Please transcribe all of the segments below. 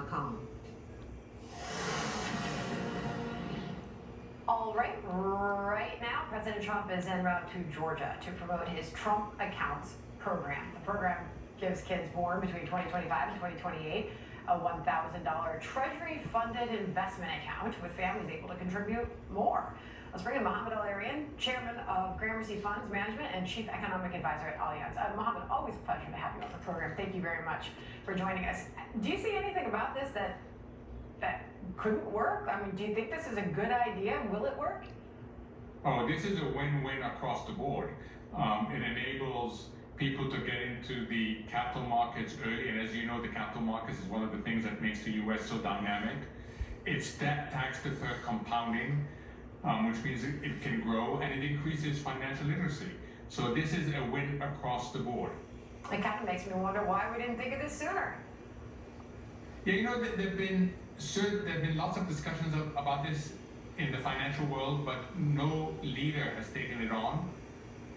com. All right now, President Trump is en route to Georgia to promote his Trump Accounts program. The program gives kids born between 2025 and 2028 a $1,000 Treasury-funded investment account with families able to contribute more. Let's bring in Mohamed El-Erian, Chairman of Gramercy Funds Management and Chief Economic Advisor at Allianz. Mohamed, always a pleasure to have you on the program. Thank you very much for joining us. Do you see anything about this that couldn't work? I mean, do you think this is a good idea? Will it work? Oh, this is a win-win across the board. It enables people to get into the capital markets early, and as you know, the capital markets is one of the things that makes the U.S. so dynamic. It's that tax-deferred compounding, which means it can grow, and it increases financial literacy. So this is a win across the board. It kind of makes me wonder why we didn't think of this sooner. Yeah, you know, there have been lots of discussions about this in the financial world, but no leader has taken it on.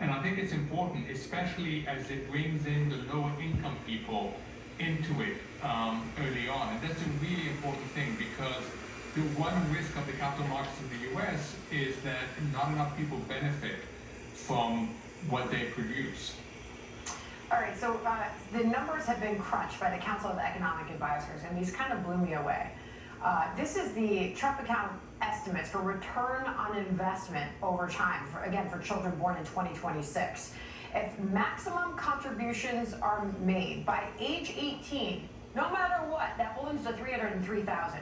And I think it's important, especially as it brings in the lower income people into it early on. And that's a really important thing, because the one risk of the capital markets in the US is that not enough people benefit from what they produce. All right, so the numbers have been crunched by the Council of Economic Advisors, and these kind of blew me away. This is the Trump account estimates for return on investment over time, for children born in 2026. If maximum contributions are made by age 18, no matter what, that balloons to $303,000.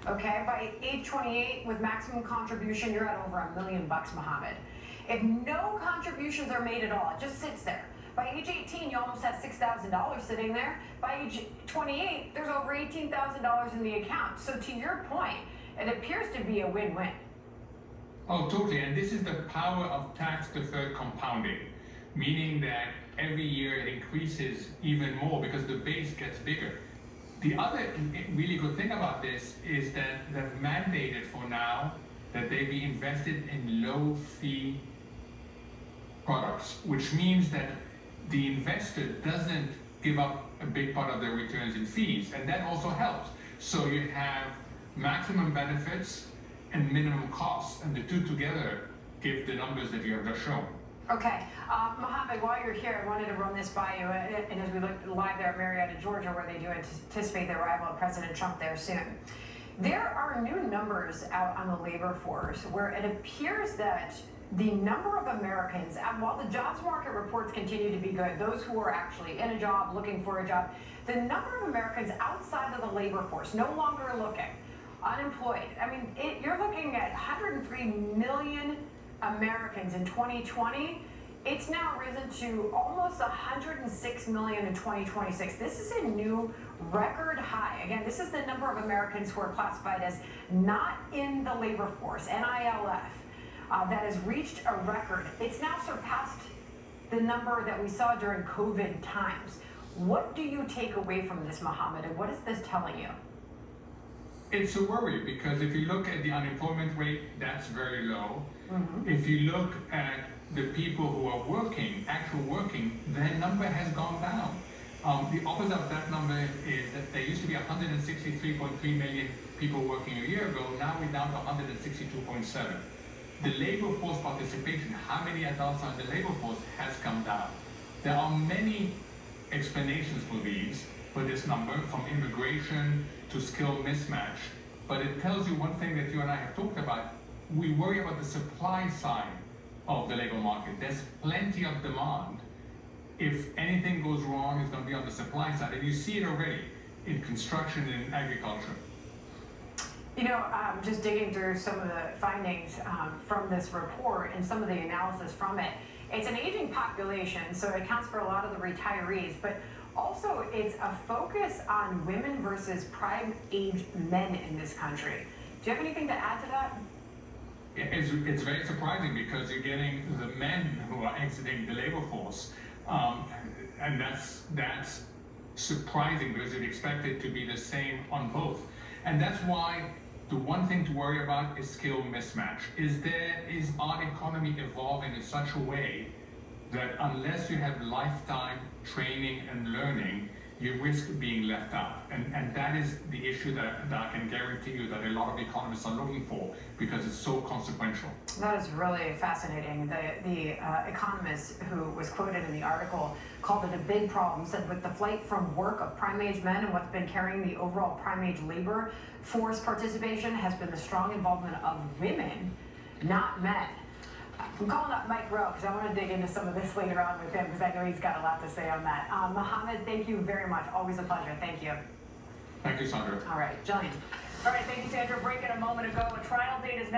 Okay, by age 28 with maximum contribution, you're at over $1 million, Mohamed. If no contributions are made at all, it just sits there. By age 18, you almost have $6,000 sitting there. By age 28, there's over $18,000 in the account. So to your point, it appears to be a win-win. Oh, totally. And this is the power of tax-deferred compounding, meaning that every year it increases even more because the base gets bigger. The other really good thing about this is that they've mandated for now that they be invested in low-fee products, which means that the investor doesn't give up a big part of their returns in fees, and that also helps. So you have maximum benefits and minimum costs, and the two together give the numbers that you have just shown. Okay, Mohamed, while you're here, I wanted to run this by you, and as we look live there at Marietta, Georgia, where they do anticipate the arrival of President Trump there soon. There are new numbers out on the labor force where it appears that the number of Americans, while the jobs market reports continue to be good, those who are actually in a job, looking for a job, the number of Americans outside of the labor force, no longer looking, unemployed. I mean, you're looking at 103 million Americans in 2020. It's now risen to almost 106 million in 2026. This is a new record high. Again, this is the number of Americans who are classified as not in the labor force, NILF. That has reached a record. It's now surpassed the number that we saw during COVID times. What do you take away from this, Mohamed, and what is this telling you? It's a worry, because if you look at the unemployment rate, that's very low. Mm-hmm. If you look at the people who are working, actual working, their number has gone down. The opposite of that number is that there used to be 163.3 million people working a year ago. Now we're down to 162.7. The labor force participation, how many adults are in the labor force, has come down. There are many explanations for this number, from immigration to skill mismatch. But it tells you one thing that you and I have talked about. We worry about the supply side of the labor market. There's plenty of demand. If anything goes wrong, it's going to be on the supply side. And you see it already in construction and in agriculture. You know, just digging through some of the findings from this report and some of the analysis from it, it's an aging population, so it accounts for a lot of the retirees, but also it's a focus on women versus prime age men in this country. Do you have anything to add to that? It's very surprising, because you're getting the men who are exiting the labor force, and that's surprising, because you'd expect it to be the same on both. And that's why the one thing to worry about is skill mismatch. Is our economy evolving in such a way that unless you have lifetime training and learning, you risk being left out. And that is the issue that I can guarantee you that a lot of economists are looking for, because it's so consequential. That is really fascinating. The economist who was quoted in the article called it a big problem, said with the flight from work of prime-age men and what's been carrying the overall prime-age labor force participation has been the strong involvement of women, not men. I'm calling up Mike Rowe because I want to dig into some of this later on with him, because I know he's got a lot to say on that. Mohammed, thank you very much. Always a pleasure. Thank you. Thank you, Sandra. All right, Jillian. All right, thank you, Sandra. Break in a moment ago. A trial date is now.